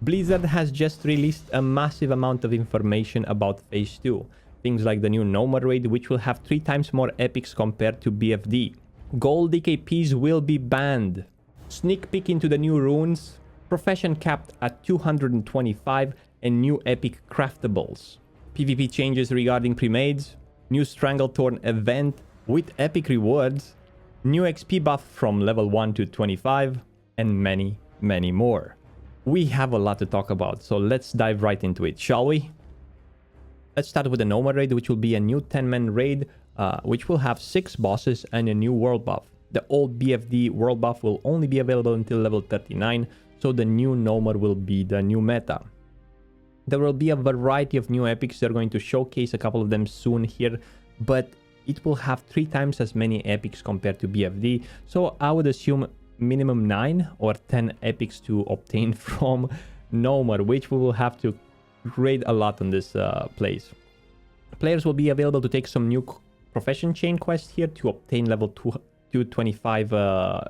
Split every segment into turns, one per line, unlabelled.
Blizzard has just released a massive amount of information about Phase 2. Things like the new Gnomer raid, which will have 3 times more epics compared to BFD. Gold DKPs will be banned. Sneak peek into the new runes. Profession capped at 225 and new epic craftables. PvP changes regarding premades. New Stranglethorn event with epic rewards. New XP buff from level 1 to 25. And many, many more. We have a lot to talk about, so let's dive right into it, shall we? Let's start with the Gnomer raid, which will be a new 10-man raid, which will have 6 bosses and a new world buff. The old BFD world buff will only be available until level 39, so the new Gnomer will be the new meta. There will be a variety of new epics. They're going to showcase a couple of them soon here, but it will have 3 times as many epics compared to BFD, so I would assume minimum 9 or 10 epics to obtain from Gnomer, which we will have to raid a lot on this place. Players will be available to take some new profession chain quests here to obtain level 225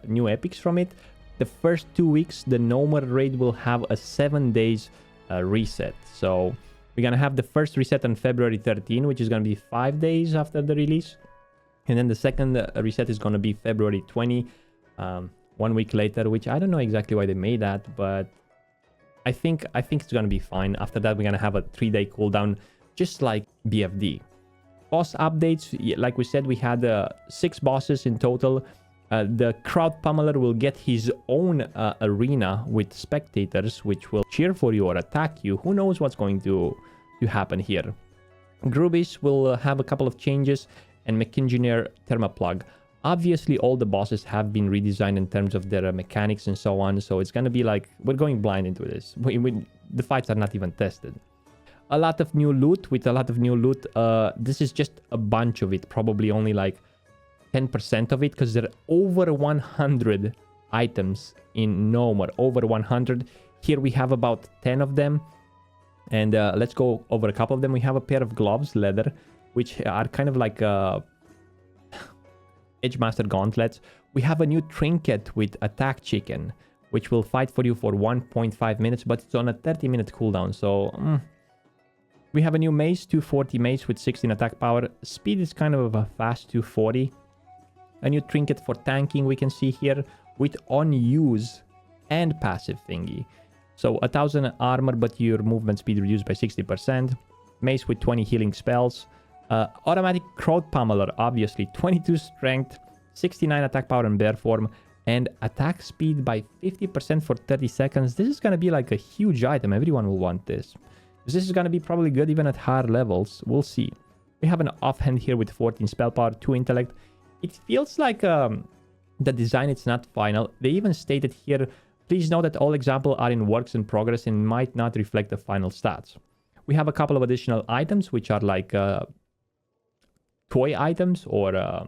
new epics from it. The first 2 weeks, the Gnomer raid will have a 7 days reset. So we're gonna have the first reset on February 13, which is gonna be 5 days after the release, and then the second reset is gonna be February 20. 1 week later, which I don't know exactly why they made that, but I think it's gonna be fine. After that, we're gonna have a 3-day cooldown, just like BFD. Boss updates, like we said, we had 6 bosses in total. The Crowd Pummeler will get his own arena with spectators, which will cheer for you or attack you. Who knows what's going to happen here. Grubis will have a couple of changes, and McEngineer Thermaplug. Obviously, all the bosses have been redesigned in terms of their mechanics and so on, so it's going to be like, we're going blind into this. The fights are not even tested. A lot of new loot. With a lot of new loot, this is just a bunch of it, probably only like 10% of it, because there are over 100 items in Gnomer, over 100. Here we have about 10 of them, and let's go over a couple of them. We have a pair of gloves, leather, which are kind of like Edgemaster gauntlets. We have a new trinket with attack chicken, which will fight for you for 1.5 minutes, but it's on a 30-minute cooldown, so we have a new mace, 240 mace with 16 attack power. Speed is kind of a fast 240. A new trinket for tanking we can see here with on use and passive thingy. So 1000 armor, but your movement speed reduced by 60%. Mace with 20 healing spells. Automatic Crowd Pummeler, obviously 22 strength, 69 attack power in bear form, and attack speed by 50% for 30 seconds. This is going to be like a huge item. Everyone will want this. This is going to be probably good even at higher levels. We'll see. We have an offhand here with 14 spell power, 2 intellect. It feels like the design is not final. They even stated here, please note that all examples are in works in progress and might not reflect the final stats. We have a couple of additional items, which are like toy items or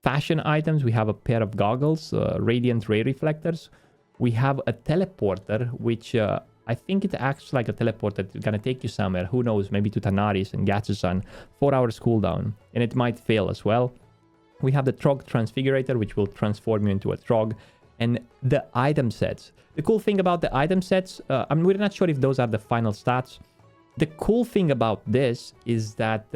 fashion items. We have a pair of goggles, radiant ray reflectors. We have a teleporter, which I think it acts like a teleporter. It's gonna take you somewhere. Who knows? Maybe to Tanaris and Gatsusan. 4 hours cooldown, and it might fail as well. We have the Trog Transfigurator, which will transform you into a Trog, and the item sets. The cool thing about the item sets, we're not sure if those are the final stats. The cool thing about this is that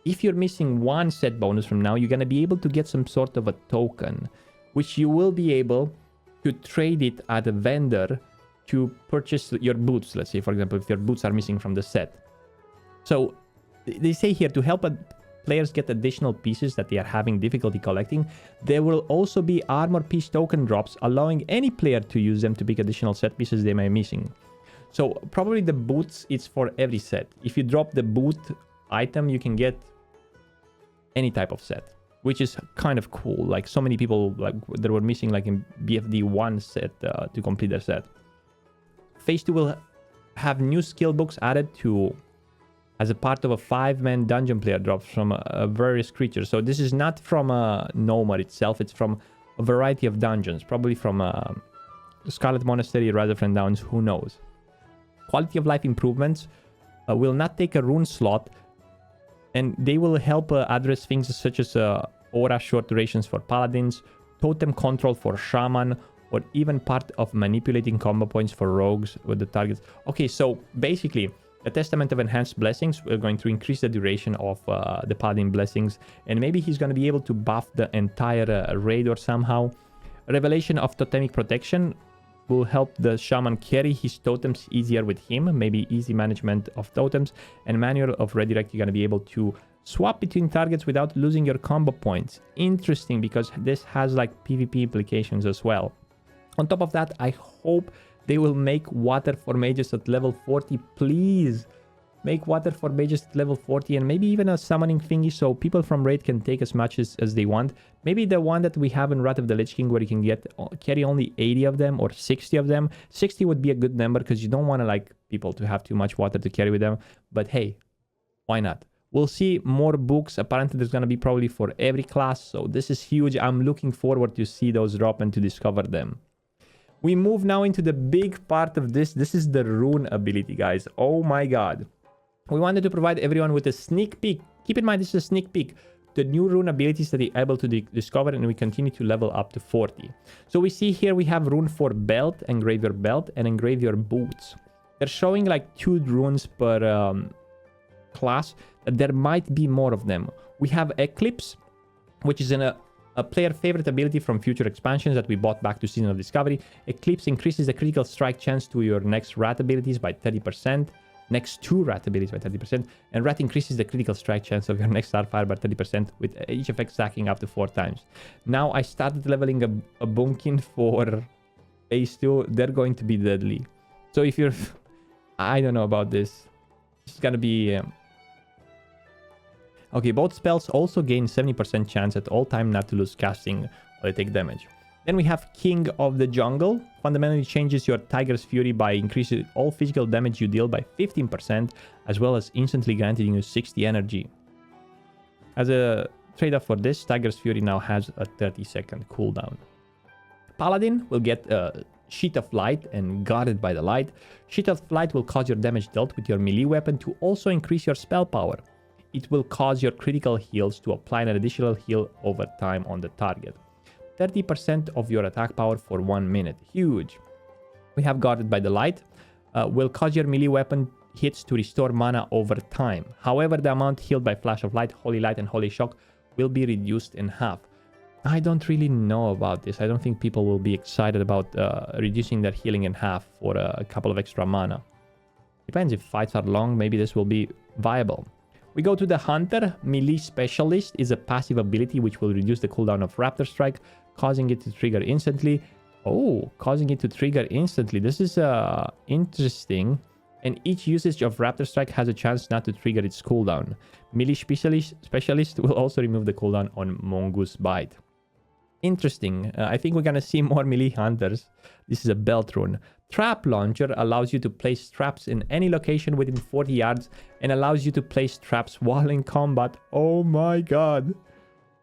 if you're missing one set bonus from now, you're going to be able to get some sort of a token, which you will be able to trade it at a vendor to purchase your boots. Let's say, for example, if your boots are missing from the set. So they say here to help players get additional pieces that they are having difficulty collecting, there will also be armor piece token drops, allowing any player to use them to pick additional set pieces they may be missing. So probably the boots, it's for every set. If you drop the boot item, you can get any type of set, which is kind of cool. Like so many people, like there were missing like in BFD 1 set to complete their set. Phase 2 will have new skill books added to as a part of a 5-man dungeon player drops from various creatures. So this is not from Gnomer itself, it's from a variety of dungeons, probably from Scarlet Monastery, Razafran Downs, who knows. Quality of life improvements will not take a rune slot, and they will help address things such as aura short durations for paladins, totem control for shaman, or even part of manipulating combo points for rogues with the targets. Okay, so basically, a Testament of Enhanced Blessings, we're going to increase the duration of the Paladin Blessings, and maybe he's going to be able to buff the entire raid or somehow. Revelation of Totemic Protection will help the Shaman carry his totems easier with him, maybe easy management of totems, and Manual of Redirect, you're going to be able to swap between targets without losing your combo points. Interesting, because this has like PvP implications as well. On top of that, I hope they will make water for mages at level 40. Please make water for mages at level 40, and maybe even a summoning thingy so people from raid can take as much as they want. Maybe the one that we have in Wrath of the Lich King, where you can carry only 80 of them or 60 of them. 60 would be a good number because you don't want to like people to have too much water to carry with them. But hey, why not? We'll see more books. Apparently there's going to be probably for every class, so this is huge. I'm looking forward to see those drop and to discover them. We move now into the big part of this. This is the rune ability, guys. Oh my god. We wanted to provide everyone with a sneak peek. Keep in mind, this is a sneak peek. The new rune abilities that you're able to discover, and we continue to level up to 40. So we see here we have rune for belt, engrave your belt, and engrave your boots. They're showing like 2 runes per class. There might be more of them. We have Eclipse, which is a player favorite ability from future expansions that we bought back to Season of Discovery. Eclipse increases the critical strike chance to your next rat abilities by 30%. Next 2 rat abilities by 30%, and rat increases the critical strike chance of your next Starfire by 30%, with each effect stacking up to 4 times. Now I started leveling a Boomkin for phase 2. They're going to be deadly. So if you're... I don't know about this. It's gonna be... Okay, both spells also gain 70% chance at all time not to lose casting while they take damage. Then we have King of the Jungle. Fundamentally changes your Tiger's Fury by increasing all physical damage you deal by 15%, as well as instantly granting you 60 energy. As a trade-off for this, Tiger's Fury now has a 30-second cooldown. Paladin will get a Sheet of Light and Guarded by the Light. Sheet of Light will cause your damage dealt with your melee weapon to also increase your spell power. It will cause your critical heals to apply an additional heal over time on the target. 30% of your attack power for 1 minute. Huge. We have Guarded by the Light. Will cause your melee weapon hits to restore mana over time. However, the amount healed by Flash of Light, Holy Light, and Holy Shock will be reduced in half. I don't really know about this. I don't think people will be excited about reducing their healing in half for a couple of extra mana. Depends if fights are long, maybe this will be viable. We go to the Hunter. Melee Specialist is a passive ability which will reduce the cooldown of Raptor Strike, causing it to trigger instantly. Oh, causing it to trigger instantly. This is interesting. And each usage of Raptor Strike has a chance not to trigger its cooldown. Melee Specialist will also remove the cooldown on Mongoose Bite. Interesting. I think we're gonna see more melee hunters. This is a belt rune. Trap Launcher allows you to place traps in any location within 40 yards and allows you to place traps while in combat. Oh my god.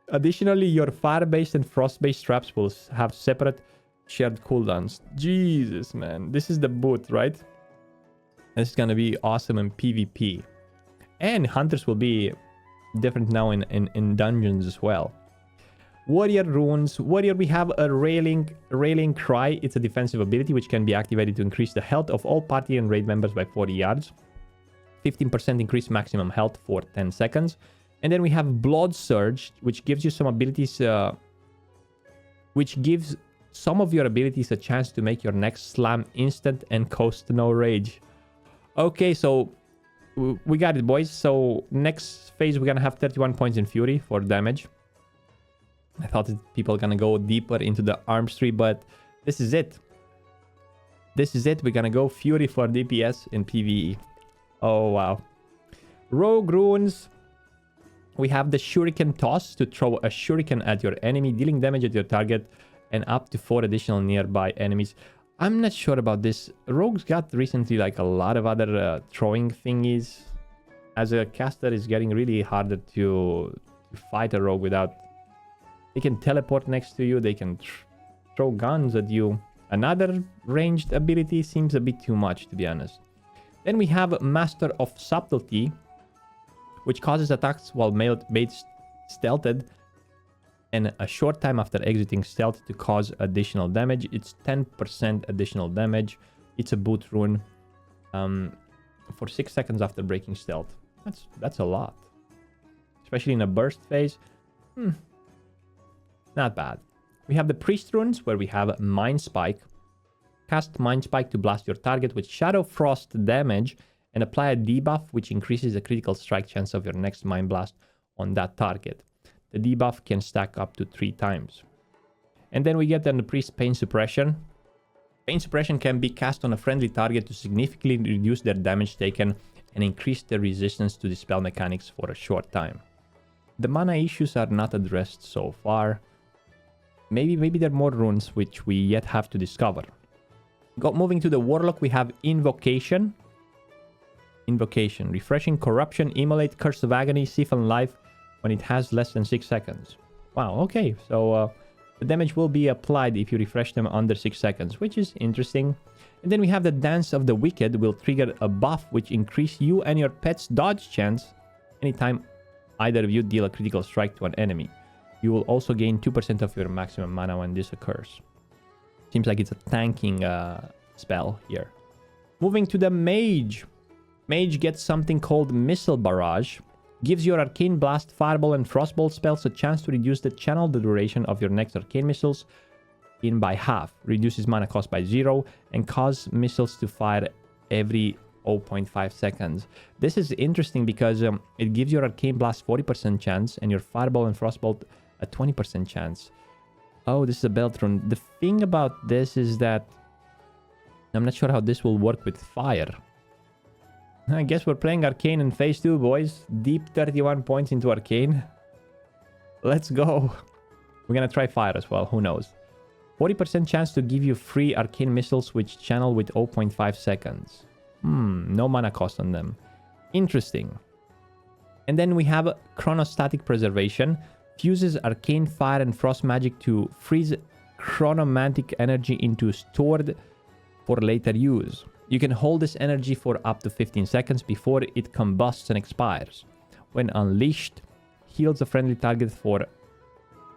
Additionally, your fire-based and frost-based traps will have separate shared cooldowns. Jesus, man. This is the boot, right? This is gonna be awesome in PvP. And hunters will be different now in dungeons as well. Warrior Runes. Warrior, we have a Railing Cry. It's a defensive ability which can be activated to increase the health of all party and raid members by 40 yards. 15% increase maximum health for 10 seconds. And then we have Blood Surge, which gives you some abilities... which gives some of your abilities a chance to make your next slam instant and cost no rage. Okay, so... we got it, boys. So next phase, we're gonna have 31 points in Fury for damage. I thought that people are gonna go deeper into the arms tree, but this is it. This is it. We're gonna go Fury for DPS in PvE. Oh, wow. Rogue Runes. We have the Shuriken Toss to throw a Shuriken at your enemy, dealing damage at your target and up to 4 additional nearby enemies. I'm not sure about this. Rogues got recently like a lot of other throwing thingies. As a caster, it's getting really harder to fight a rogue without... They can teleport next to you. They can throw guns at you. Another ranged ability seems a bit too much, to be honest. Then we have Master of Subtlety, which causes attacks while made stealthed and a short time after exiting stealth to cause additional damage. It's 10% additional damage. It's a boot rune for 6 seconds after breaking stealth. That's a lot, especially in a burst phase. Not bad. We have the priest runes where we have Mind Spike. Cast Mind Spike to blast your target with Shadow Frost damage and apply a debuff which increases the critical strike chance of your next Mind Blast on that target. The debuff can stack up to 3 times. And then we get the priest Pain Suppression. Pain Suppression can be cast on a friendly target to significantly reduce their damage taken and increase their resistance to the spell mechanics for a short time. The mana issues are not addressed so far. Maybe there are more runes which we yet have to discover. Moving to the Warlock, we have Invocation. Invocation. Refreshing Corruption, Immolate, Curse of Agony, Siphon Life when it has less than 6 seconds. Wow, okay. So the damage will be applied if you refresh them under 6 seconds, which is interesting. And then we have the Dance of the Wicked will trigger a buff which increase you and your pet's dodge chance anytime either of you deal a critical strike to an enemy. You will also gain 2% of your maximum mana when this occurs. Seems like it's a tanking spell here. Moving to the Mage. Mage gets something called Missile Barrage. Gives your Arcane Blast, Fireball, and Frostbolt spells a chance to reduce the channel duration of your next Arcane Missiles by half. Reduces mana cost by 0 and cause missiles to fire every 0.5 seconds. This is interesting because it gives your Arcane Blast 40% chance and your Fireball and Frostbolt a 20% chance. Oh, this is a belt rune. The thing about this is that I'm not sure how this will work with fire. I guess we're playing Arcane in phase 2, boys. Deep 31 points into Arcane. Let's go. We're gonna try fire as well, who knows. 40% chance to give you free Arcane missiles which channel with 0.5 seconds. No mana cost on them. Interesting. And then we have Chronostatic Preservation. Fuses Arcane Fire and Frost magic to freeze chronomantic energy into stored for later use. You can hold this energy for up to 15 seconds before it combusts and expires. When unleashed, heals a friendly target for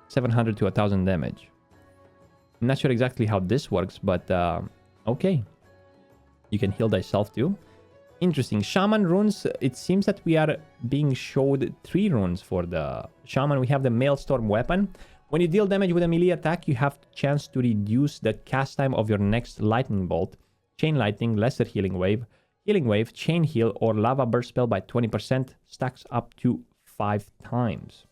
700 to 1000 damage. I'm not sure exactly how this works, but okay. You can heal thyself too. Interesting. Shaman Runes, it seems that we are being showed 3 runes for the Shaman. We have the Maelstrom Weapon. When you deal damage with a melee attack, you have the chance to reduce the cast time of your next Lightning Bolt, Chain Lightning, Lesser Healing Wave, Chain Heal, or Lava Burst spell by 20%, stacks up to 5 times.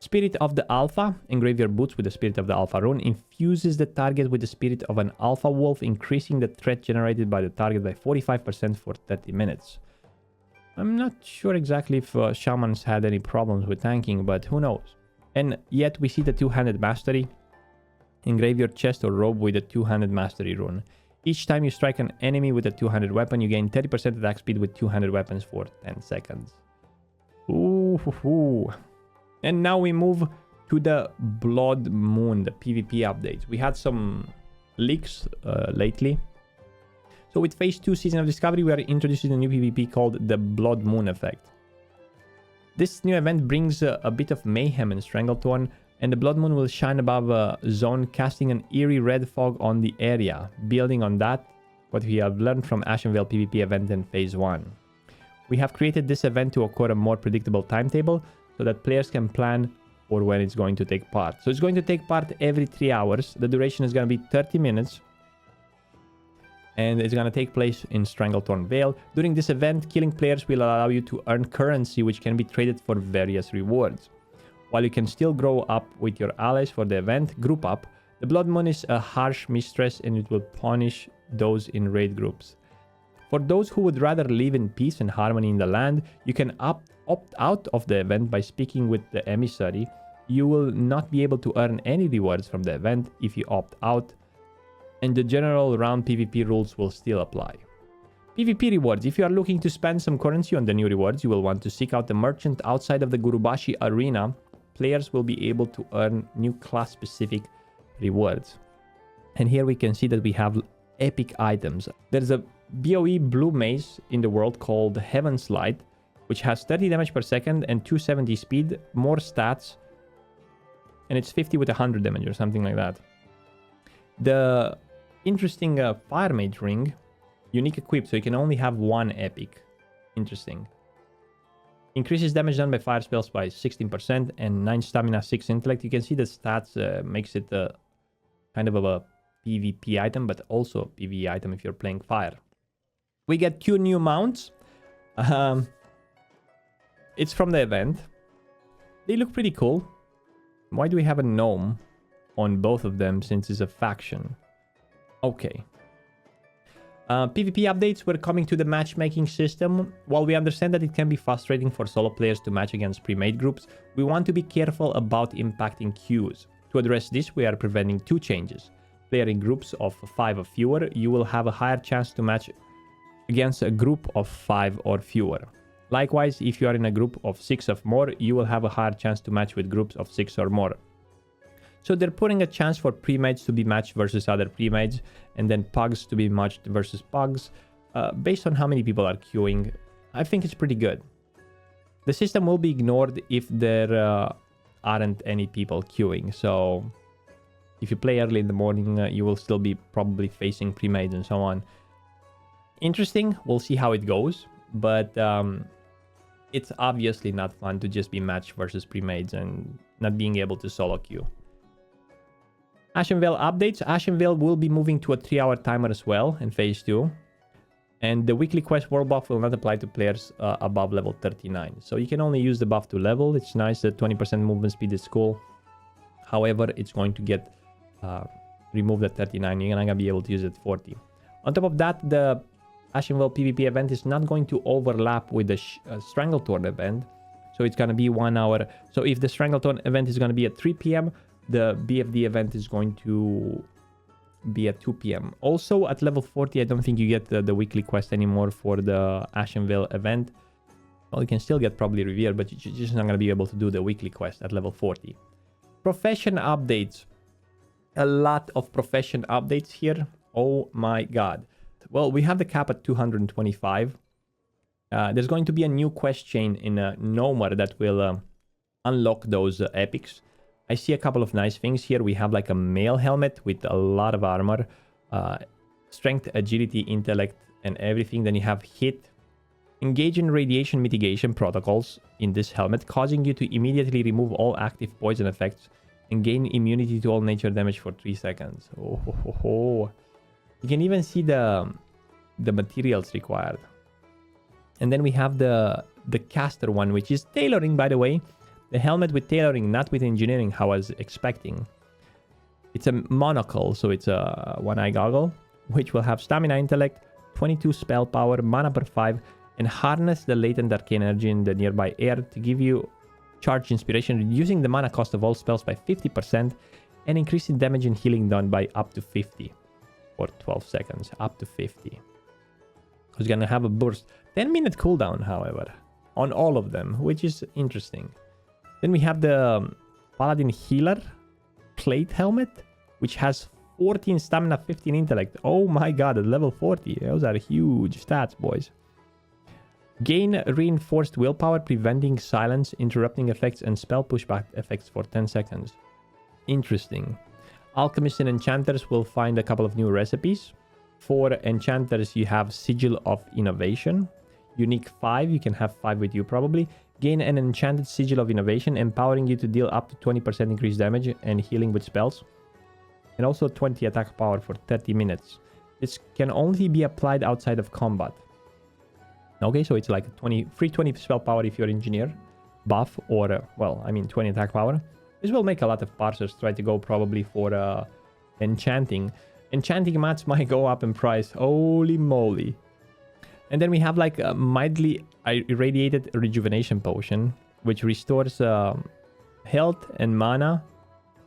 Spirit of the Alpha. Engrave your boots with the Spirit of the Alpha rune. Infuses the target with the Spirit of an Alpha Wolf, increasing the threat generated by the target by 45% for 30 minutes. I'm not sure exactly if Shamans had any problems with tanking, but who knows. And yet we see the Two-Handed Mastery. Engrave your chest or robe with the Two-Handed Mastery rune. Each time you strike an enemy with a two-handed weapon, you gain 30% attack speed with two-handed weapons for 10 seconds. Ooh. And now we move to the Blood Moon, the PvP updates. We had some leaks lately. So with Phase 2 Season of Discovery, we are introducing a new PvP called the Blood Moon effect. This new event brings a bit of mayhem in Stranglethorn, and the Blood Moon will shine above a zone, casting an eerie red fog on the area, building on that what we have learned from Ashenvale PvP event in Phase 1. We have created this event to occur a more predictable timetable so that players can plan for when it's going to take part. So it's going to take part every 3 hours. The duration is going to be 30 minutes. And it's going to take place in Stranglethorn Vale. During this event, killing players will allow you to earn currency which can be traded for various rewards. While you can still grow up with your allies for the event, group up, the Blood Moon is a harsh mistress and it will punish those in raid groups. For those who would rather live in peace and harmony in the land, you can opt out of the event by speaking with the emissary. You will not be able to earn any rewards from the event if you opt out, and the general round PvP rules will still apply. PvP rewards. If you are looking to spend some currency on the new rewards, you will want to seek out the merchant outside of the Gurubashi arena. Players will be able to earn new class-specific rewards. And here we can see that we have epic items. There's a BOE blue mace in the world called Heaven's Light, which has 30 damage per second and 270 speed, more stats, And it's 50 with 100 damage or something like that. The interesting Fire Mage ring, unique equip, so you can only have one epic. Interesting. Increases damage done by fire spells by 16% and 9 stamina, 6 intellect. You can see the stats makes it kind of a PvP item, but also a PvE item if you're playing fire. We get 2 new mounts. It's from the event. They look pretty cool. Why do we have a gnome on both of them since it's a faction? Okay. PvP updates were coming to the matchmaking system. While we understand that it can be frustrating for solo players to match against pre-made groups, we want to be careful about impacting queues. To address this, we are preventing 2 changes. Player in groups of 5 or fewer, you will have a higher chance to match against a group of 5 or fewer. Likewise, if you are in a group of 6 or more, you will have a higher chance to match with groups of 6 or more. So they're putting a chance for premades to be matched versus other premades, and then pugs to be matched versus pugs, based on how many people are queuing. I think it's pretty good. The system will be ignored if there aren't any people queuing. So if you play early in the morning, you will still be probably facing premades and so on. Interesting. We'll see how it goes, but it's obviously not fun to just be matched versus premades and not being able to solo queue. Ashenvale updates. Ashenvale will be moving to a 3-hour timer as well in phase 2. And the weekly quest world buff will not apply to players above level 39. So you can only use the buff to level. It's nice that 20% movement speed is cool. However, it's going to get removed at 39. You're not going to be able to use it at 40. On top of that, the Ashenvale PvP event is not going to overlap with the Stranglethorn event. So it's going to be 1 hour. So if the Stranglethorn event is going to be at 3 p.m., the BFD event is going to be at 2 p.m. Also, at level 40, I don't think you get the weekly quest anymore for the Ashenvale event. Well, you can still get probably Revere, but you're just not going to be able to do the weekly quest at level 40. Profession updates. A lot of profession updates here. Oh my god. Well, we have the cap at 225. There's going to be a new quest chain in Gnomer that will unlock those epics. I see a couple of nice things here. We have like a mail helmet with a lot of armor, strength, agility, intellect, and everything. Then you have hit. Engage in radiation mitigation protocols in this helmet, causing you to immediately remove all active poison effects and gain immunity to all nature damage for 3 seconds. Oh, ho, ho, ho. You can even see the materials required. And then we have the caster one, which is tailoring, by the way. The helmet with tailoring, not with engineering, how I was expecting. It's a monocle, so it's a one-eye goggle, which will have stamina, intellect, 22 spell power, mana per 5, and harness the latent arcane energy in the nearby air to give you charged inspiration, reducing the mana cost of all spells by 50% and increasing damage and healing done by up to 50 for 12 seconds, up to 50. It's gonna have a burst. 10-minute cooldown, however, on all of them, which is interesting. Then we have the Paladin Healer plate helmet, which has 14 stamina, 15 intellect. Oh my god, at level 40. Those are huge stats, boys. Gain reinforced willpower, preventing silence, interrupting effects, and spell pushback effects for 10 seconds. Interesting. Alchemists and enchanters will find a couple of new recipes. For enchanters, you have Sigil of Innovation. Unique 5, you can have 5 with you probably. Gain an enchanted Sigil of Innovation, empowering you to deal up to 20% increased damage and healing with spells. And also 20 attack power for 30 minutes. This can only be applied outside of combat. Okay, so it's like free 20 spell power if you're engineer. Buff or, 20 attack power. This will make a lot of parsers try to go probably for enchanting. Enchanting mats might go up in price. Holy moly. And then we have like a mildly irradiated rejuvenation potion, which restores health and mana.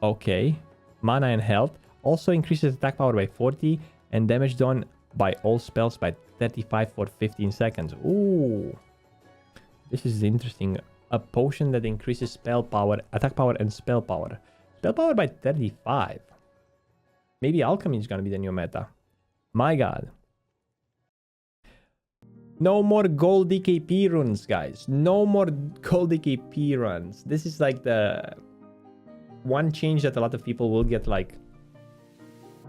Okay. Mana and health. Also increases attack power by 40 and damage done by all spells by 35 for 15 seconds. Ooh. This is interesting. A potion that increases spell power, attack power, and spell power. Spell power by 35. Maybe alchemy is going to be the new meta. My god. No more gold DKP runes, guys. No more gold DKP runs. This is like the one change that a lot of people will get like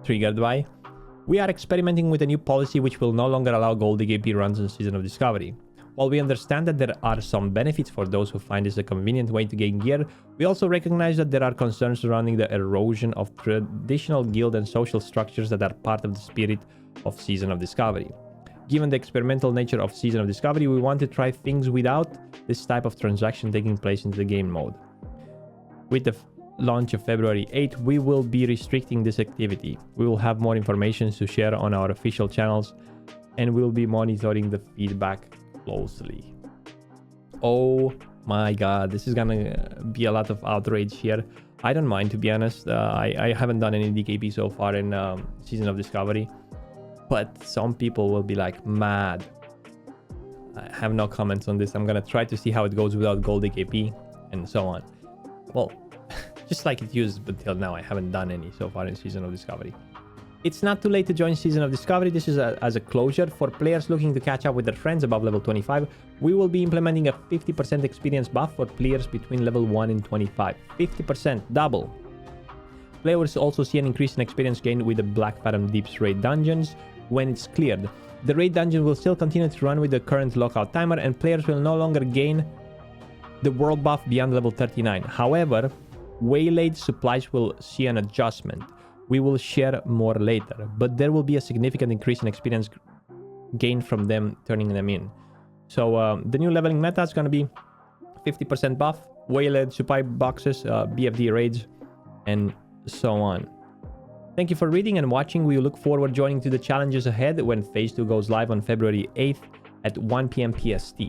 triggered by. We are experimenting with a new policy which will no longer allow gold DKP runs in Season of Discovery. While we understand that there are some benefits for those who find this a convenient way to gain gear, we also recognize that there are concerns surrounding the erosion of traditional guild and social structures that are part of the spirit of Season of Discovery. Given the experimental nature of Season of Discovery, we want to try things without this type of transaction taking place in the game mode. With the launch of February 8th, we will be restricting this activity. We will have more information to share on our official channels, and we'll be monitoring the feedback closely. Oh my god, this is gonna be a lot of outrage here. I don't mind, to be honest. I haven't done any DKP so far in Season of Discovery, but some people will be like mad. I have no comments on this. I'm gonna try to see how it goes without gold DKP and so on. Well, just like it used until now, I haven't done any so far in Season of Discovery. It's not too late to join Season of Discovery. This is as a closure. For players looking to catch up with their friends above level 25, we will be implementing a 50% experience buff for players between level 1 and 25. 50%, double. Players also see an increase in experience gain with the Black Phantom Deep's raid dungeons when it's cleared. The raid dungeon will still continue to run with the current lockout timer, and players will no longer gain the world buff beyond level 39. However, waylaid supplies will see an adjustment. We will share more later, but there will be a significant increase in experience gain from them turning them in. So the new leveling meta is going to be 50% buff, waylaid supply boxes, BFD raids, and so on. Thank you for reading and watching. We look forward joining to the challenges ahead when Phase 2 goes live on February 8th at 1 PM PST.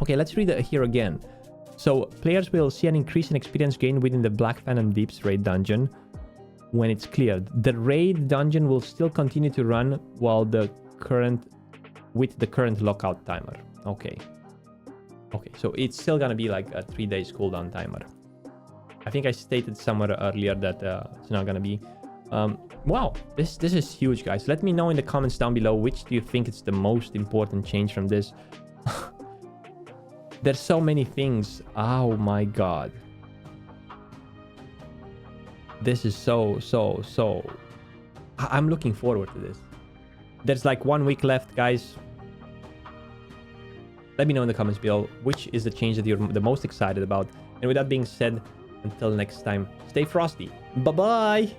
Okay, let's read it here again. So players will see an increase in experience gain within the Black Phantom Deep's raid dungeon when it's cleared. The raid dungeon will still continue to run while with the current lockout timer. Okay, so it's still gonna be like a 3 days cooldown timer. I think I stated somewhere earlier that it's not gonna be. Wow, this is huge, guys. Let me know in the comments down below which do you think is the most important change from this. There's so many things. Oh my god. This is so... I'm looking forward to this. There's like 1 week left, guys. Let me know in the comments below which is the change that you're the most excited about. And with that being said, until next time, stay frosty. Bye-bye!